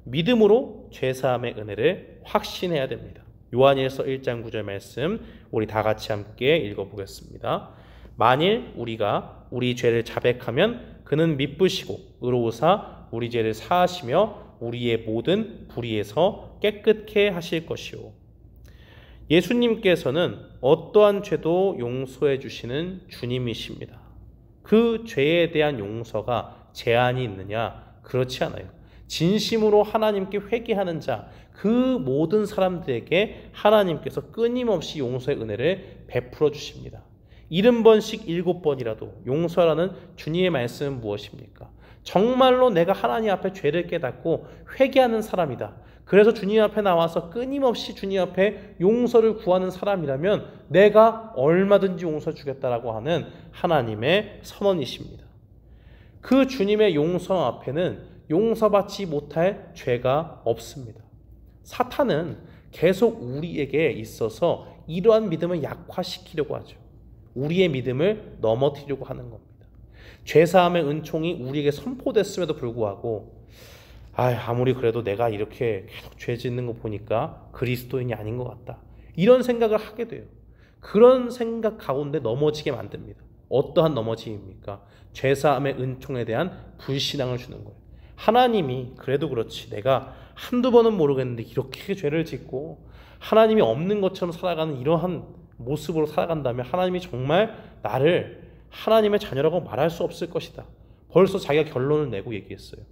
믿음으로 죄사함의 은혜를 확신해야 됩니다. 요한일서 1장 9절 말씀 우리 다 같이 함께 읽어보겠습니다. 만일 우리가 우리 죄를 자백하면 그는 미쁘시고 의로우사 우리 죄를 사하시며 우리의 모든 불의에서 깨끗게 하실 것이요. 예수님께서는 어떠한 죄도 용서해 주시는 주님이십니다. 그 죄에 대한 용서가 제한이 있느냐? 그렇지 않아요. 진심으로 하나님께 회개하는 자, 그 모든 사람들에게 하나님께서 끊임없이 용서의 은혜를 베풀어 주십니다. 70번씩 7번이라도 용서라는 주님의 말씀은 무엇입니까? 정말로 내가 하나님 앞에 죄를 깨닫고 회개하는 사람이다. 그래서 주님 앞에 나와서 끊임없이 주님 앞에 용서를 구하는 사람이라면 내가 얼마든지 용서 주겠다라고 하는 하나님의 선언이십니다. 그 주님의 용서 앞에는 용서받지 못할 죄가 없습니다. 사탄은 계속 우리에게 있어서 이러한 믿음을 약화시키려고 하죠. 우리의 믿음을 넘어뜨리려고 하는 겁니다. 죄사함의 은총이 우리에게 선포됐음에도 불구하고 아무리 그래도 내가 이렇게 계속 죄 짓는 거 보니까 그리스도인이 아닌 것 같다. 이런 생각을 하게 돼요. 그런 생각 가운데 넘어지게 만듭니다. 어떠한 넘어짐입니까? 죄사함의 은총에 대한 불신앙을 주는 거예요. 하나님이 그래도 그렇지 내가 한두 번은 모르겠는데 이렇게 죄를 짓고 하나님이 없는 것처럼 살아가는 이러한 모습으로 살아간다면 하나님이 정말 나를 하나님의 자녀라고 말할 수 없을 것이다. 벌써 자기가 결론을 내고 얘기했어요.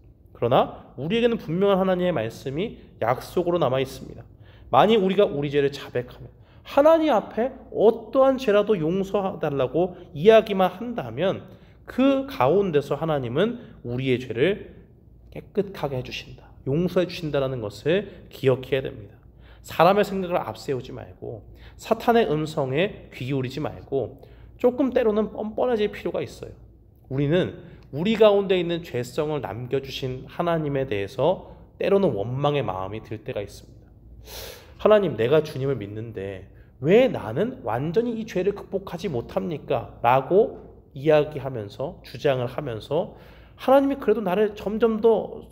그러나 우리에게는 분명한 하나님의 말씀이 약속으로 남아 있습니다. 만일 우리가 우리 죄를 자백하면 하나님 앞에 어떠한 죄라도 용서해달라고 이야기만 한다면 그 가운데서 하나님은 우리의 죄를 깨끗하게 해주신다. 용서해 주신다는 것을 기억해야 됩니다. 사람의 생각을 앞세우지 말고 사탄의 음성에 귀 기울이지 말고 조금 때로는 뻔뻔해질 필요가 있어요. 우리는 우리 가운데 있는 죄성을 남겨주신 하나님에 대해서 때로는 원망의 마음이 들 때가 있습니다. 하나님, 내가 주님을 믿는데 왜 나는 완전히 이 죄를 극복하지 못합니까? 라고 이야기하면서 주장을 하면서 하나님이 그래도 나를 점점 더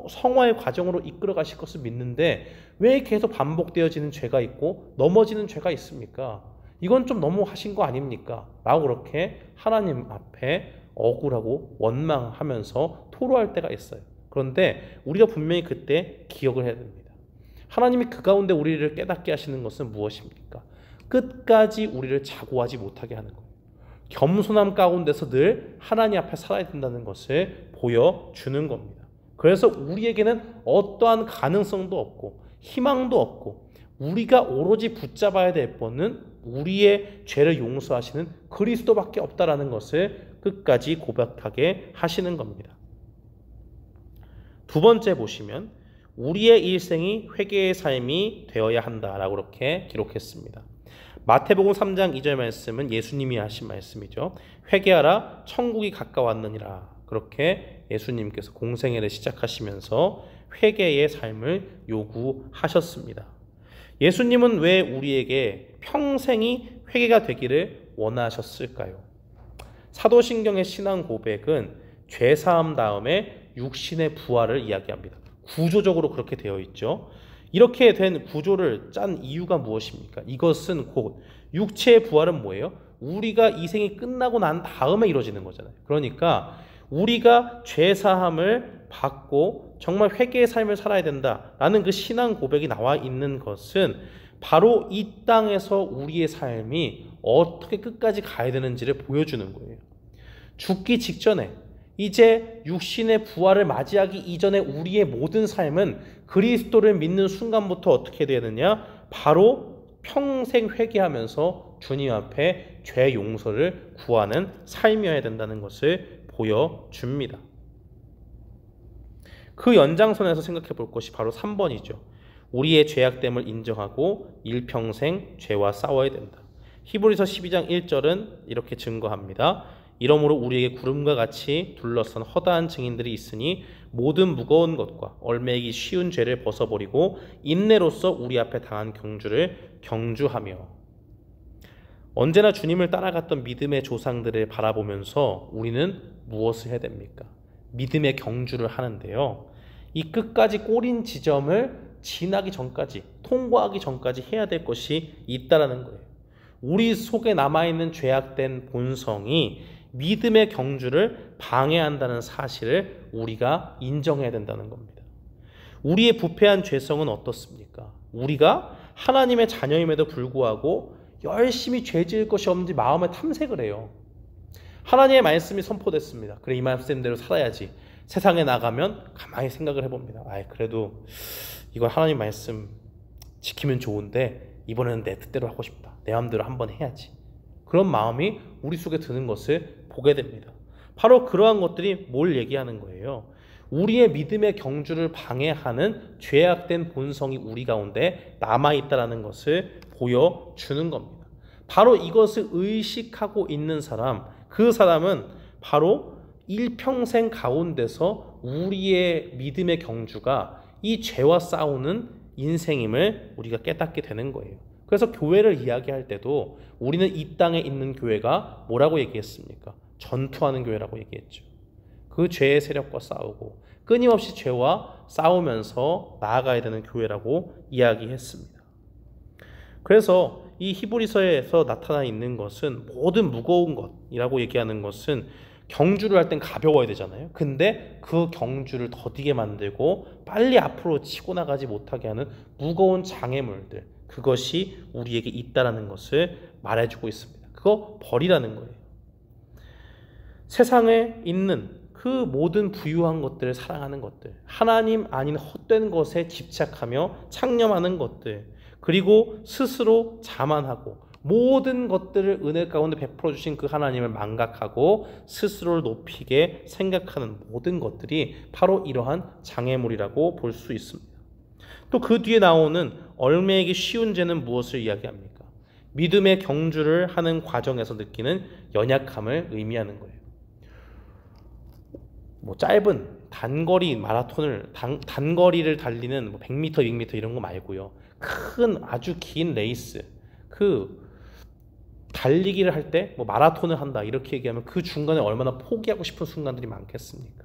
성화의 과정으로 이끌어 가실 것을 믿는데 왜 계속 반복되어지는 죄가 있고 넘어지는 죄가 있습니까? 이건 좀 너무 하신 거 아닙니까? 라고 그렇게 하나님 앞에 억울하고 원망하면서 토로할 때가 있어요. 그런데 우리가 분명히 그때 기억을 해야 됩니다. 하나님이 그 가운데 우리를 깨닫게 하시는 것은 무엇입니까? 끝까지 우리를 자고하지 못하게 하는 거예요. 겸손함 가운데서 늘 하나님 앞에 살아야 된다는 것을 보여주는 겁니다. 그래서 우리에게는 어떠한 가능성도 없고 희망도 없고 우리가 오로지 붙잡아야 될 번은 우리의 죄를 용서하시는 그리스도밖에 없다라는 것을 끝까지 고백하게 하시는 겁니다. 두 번째 보시면 우리의 일생이 회개의 삶이 되어야 한다라고 그렇게 기록했습니다. 마태복음 3장 2절 말씀은 예수님이 하신 말씀이죠. 회개하라 천국이 가까웠느니라. 그렇게 예수님께서 공생애를 시작하시면서 회개의 삶을 요구하셨습니다. 예수님은 왜 우리에게 평생이 회개가 되기를 원하셨을까요? 사도신경의 신앙 고백은 죄사함 다음에 육신의 부활을 이야기합니다. 구조적으로 그렇게 되어 있죠. 이렇게 된 구조를 짠 이유가 무엇입니까? 이것은 곧 육체의 부활은 뭐예요? 우리가 이 생이 끝나고 난 다음에 이루어지는 거잖아요. 그러니까 우리가 죄사함을 받고 정말 회개의 삶을 살아야 된다라는 그 신앙 고백이 나와 있는 것은 바로 이 땅에서 우리의 삶이 어떻게 끝까지 가야 되는지를 보여주는 거예요. 죽기 직전에 이제 육신의 부활을 맞이하기 이전에 우리의 모든 삶은 그리스도를 믿는 순간부터 어떻게 되느냐? 바로 평생 회개하면서 주님 앞에 죄 용서를 구하는 삶이어야 된다는 것을 보여줍니다. 그 연장선에서 생각해 볼 것이 바로 3번이죠. 우리의 죄악됨을 인정하고 일평생 죄와 싸워야 된다. 히브리서 12장 1절은 이렇게 증거합니다. 이러므로 우리에게 구름과 같이 둘러싼 허다한 증인들이 있으니 모든 무거운 것과 얼매이기 쉬운 죄를 벗어버리고 인내로써 우리 앞에 당한 경주를 경주하며. 언제나 주님을 따라갔던 믿음의 조상들을 바라보면서 우리는 무엇을 해야 됩니까? 믿음의 경주를 하는데요. 이 끝까지 꼬린 지점을 지나기 전까지, 통과하기 전까지 해야 될 것이 있다라는 거예요. 우리 속에 남아있는 죄악된 본성이 믿음의 경주를 방해한다는 사실을 우리가 인정해야 된다는 겁니다. 우리의 부패한 죄성은 어떻습니까? 우리가 하나님의 자녀임에도 불구하고 열심히 죄 지을 것이 없는지 마음에 탐색을 해요. 하나님의 말씀이 선포됐습니다. 그래, 이 말씀대로 살아야지. 세상에 나가면 가만히 생각을 해봅니다. 그래도 이건 하나님 말씀 지키면 좋은데 이번에는 내 뜻대로 하고 싶다. 내 마음대로 한번 해야지. 그런 마음이 우리 속에 드는 것을 보게 됩니다. 바로 그러한 것들이 뭘 얘기하는 거예요? 우리의 믿음의 경주를 방해하는 죄악된 본성이 우리 가운데 남아있다는 것을 보여주는 겁니다. 바로 이것을 의식하고 있는 사람, 그 사람은 바로 일평생 가운데서 우리의 믿음의 경주가 이 죄와 싸우는 인생임을 우리가 깨닫게 되는 거예요. 그래서 교회를 이야기할 때도 우리는 이 땅에 있는 교회가 뭐라고 얘기했습니까? 전투하는 교회라고 얘기했죠. 그 죄의 세력과 싸우고 끊임없이 죄와 싸우면서 나아가야 되는 교회라고 이야기했습니다. 그래서 이 히브리서에서 나타나 있는 것은 모든 무거운 것이라고 얘기하는 것은 경주를 할 땐 가벼워야 되잖아요. 근데 그 경주를 더디게 만들고 빨리 앞으로 치고 나가지 못하게 하는 무거운 장애물들, 그것이 우리에게 있다라는 것을 말해주고 있습니다. 그거 버리라는 거예요. 세상에 있는 그 모든 부유한 것들을 사랑하는 것들, 하나님 아닌 헛된 것에 집착하며 창념하는 것들, 그리고 스스로 자만하고 모든 것들을 은혜 가운데 베풀어 주신 그 하나님을 망각하고 스스로를 높이게 생각하는 모든 것들이 바로 이러한 장애물이라고 볼 수 있습니다. 또 그 뒤에 나오는 얼매이기 쉬운 죄는 무엇을 이야기합니까? 믿음의 경주를 하는 과정에서 느끼는 연약함을 의미하는 거예요. 짧은 단거리 마라톤을 단거리를 달리는 100m, 200m 이런 거 말고요. 큰 아주 긴 레이스, 그 달리기를 할 때 마라톤을 한다 이렇게 얘기하면 그 중간에 얼마나 포기하고 싶은 순간들이 많겠습니까?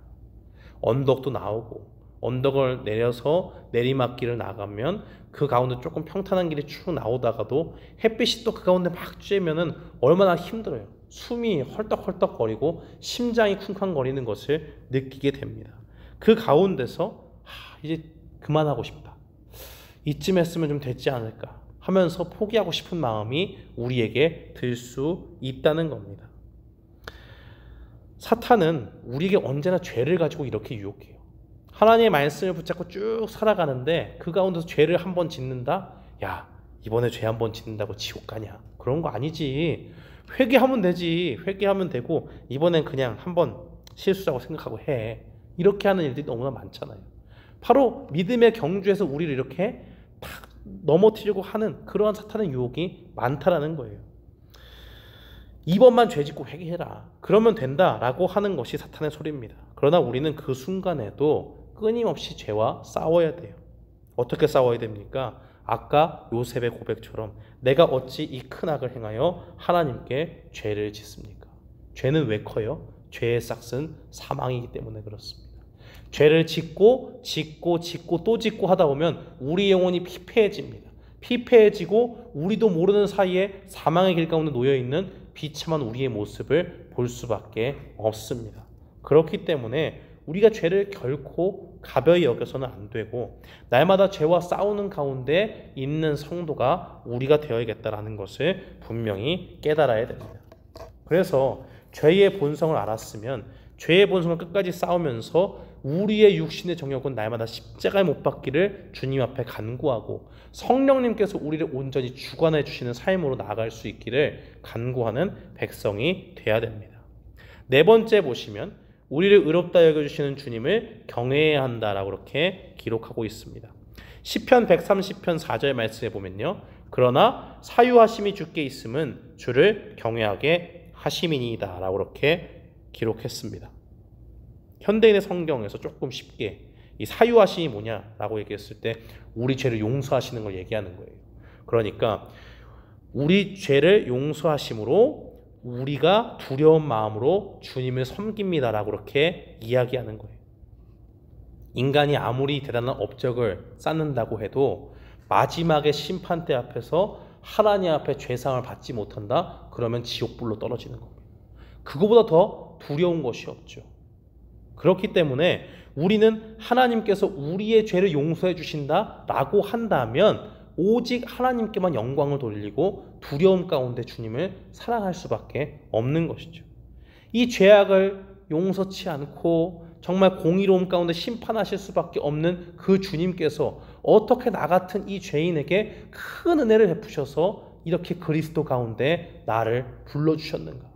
언덕도 나오고 언덕을 내려서 내리막길을 나가면 그 가운데 조금 평탄한 길이 쭉 나오다가도 햇빛이 또 그 가운데 막 쬐면은 얼마나 힘들어요. 숨이 헐떡헐떡거리고 심장이 쿵쾅거리는 것을 느끼게 됩니다. 그 가운데서 이제 그만하고 싶다. 이쯤 했으면 좀 됐지 않을까 하면서 포기하고 싶은 마음이 우리에게 들 수 있다는 겁니다. 사탄은 우리에게 언제나 죄를 가지고 이렇게 유혹해요. 하나님의 말씀을 붙잡고 쭉 살아가는데 그 가운데서 죄를 한번 짓는다? 야, 이번에 죄 한번 짓는다고 지옥 가냐? 그런 거 아니지. 회개하면 되지. 회개하면 되고 이번엔 그냥 한번 실수라고 생각하고 해. 이렇게 하는 일들이 너무나 많잖아요. 바로 믿음의 경주에서 우리를 이렇게 탁 넘어뜨리려고 하는 그러한 사탄의 유혹이 많다라는 거예요. 이번만 죄 짓고 회개해라. 그러면 된다라고 하는 것이 사탄의 소리입니다. 그러나 우리는 그 순간에도 끊임없이 죄와 싸워야 돼요. 어떻게 싸워야 됩니까? 아까 요셉의 고백처럼 내가 어찌 이 큰 악을 행하여 하나님께 죄를 짓습니까? 죄는 왜 커요? 죄의 싹은 사망이기 때문에 그렇습니다. 죄를 짓고 또 짓고 하다 보면 우리 영혼이 피폐해집니다. 피폐해지고 우리도 모르는 사이에 사망의 길 가운데 놓여있는 비참한 우리의 모습을 볼 수밖에 없습니다. 그렇기 때문에 우리가 죄를 결코 가벼이 여겨서는 안 되고 날마다 죄와 싸우는 가운데 있는 성도가 우리가 되어야겠다라는 것을 분명히 깨달아야 됩니다. 그래서 죄의 본성을 알았으면 죄의 본성을 끝까지 싸우면서 우리의 육신의 정욕은 날마다 십자가에 못 박기를 주님 앞에 간구하고 성령님께서 우리를 온전히 주관해 주시는 삶으로 나아갈 수 있기를 간구하는 백성이 돼야 됩니다. 네 번째 보시면 우리를 의롭다 여겨주시는 주님을 경외해야 한다라고 그렇게 기록하고 있습니다. 시편 130편 4절 말씀에 보면요. 그러나 사유하심이 주께 있음은 주를 경외하게 하심이니이다 라고 그렇게 기록했습니다. 현대인의 성경에서 조금 쉽게 이 사유하심이 뭐냐라고 얘기했을 때 우리 죄를 용서하시는 걸 얘기하는 거예요. 그러니까 우리 죄를 용서하심으로 우리가 두려운 마음으로 주님을 섬깁니다라고 그렇게 이야기하는 거예요. 인간이 아무리 대단한 업적을 쌓는다고 해도 마지막에 심판대 앞에서 하나님 앞에 죄상을 받지 못한다? 그러면 지옥불로 떨어지는 겁니다. 그거보다 더 두려운 것이 없죠. 그렇기 때문에 우리는 하나님께서 우리의 죄를 용서해 주신다라고 한다면 오직 하나님께만 영광을 돌리고 두려움 가운데 주님을 사랑할 수밖에 없는 것이죠. 이 죄악을 용서치 않고 정말 공의로움 가운데 심판하실 수밖에 없는 그 주님께서 어떻게 나 같은 이 죄인에게 큰 은혜를 베푸셔서 이렇게 그리스도 가운데 나를 불러주셨는가?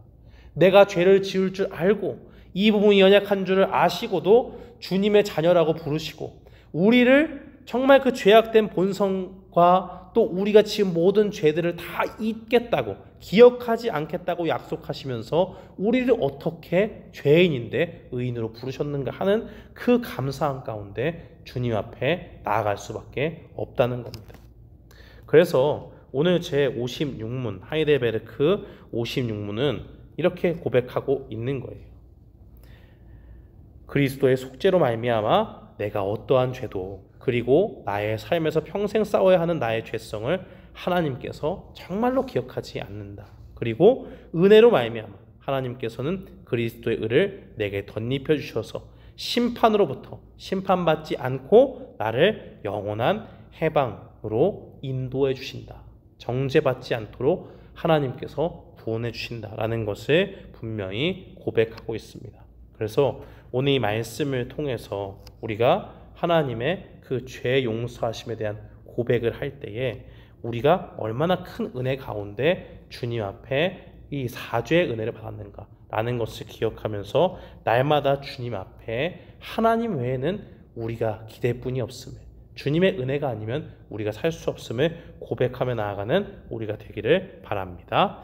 내가 죄를 지을 줄 알고 이 부분이 연약한 줄을 아시고도 주님의 자녀라고 부르시고 우리를 정말 그 죄악된 본성과 또 우리가 지은 모든 죄들을 다 잊겠다고, 기억하지 않겠다고 약속하시면서 우리를 어떻게 죄인인데 의인으로 부르셨는가 하는 그 감사함 가운데 주님 앞에 나아갈 수밖에 없다는 겁니다. 그래서 오늘 제 56문, 하이델베르크 56문은 이렇게 고백하고 있는 거예요. 그리스도의 속죄로 말미암아 내가 어떠한 죄도 그리고 나의 삶에서 평생 싸워야 하는 나의 죄성을 하나님께서 정말로 기억하지 않는다. 그리고 은혜로 말미암아 하나님께서는 그리스도의 의를 내게 덧입혀 주셔서 심판으로부터 심판받지 않고 나를 영원한 해방으로 인도해 주신다. 정죄받지 않도록 하나님께서 구원해 주신다라는 것을 분명히 고백하고 있습니다. 그래서 오늘 이 말씀을 통해서 우리가 하나님의 그 죄 용서하심에 대한 고백을 할 때에 우리가 얼마나 큰 은혜 가운데 주님 앞에 이 사죄의 은혜를 받았는가 라는 것을 기억하면서 날마다 주님 앞에 하나님 외에는 우리가 기댈 뿐이 없음을, 주님의 은혜가 아니면 우리가 살 수 없음을 고백하며 나아가는 우리가 되기를 바랍니다.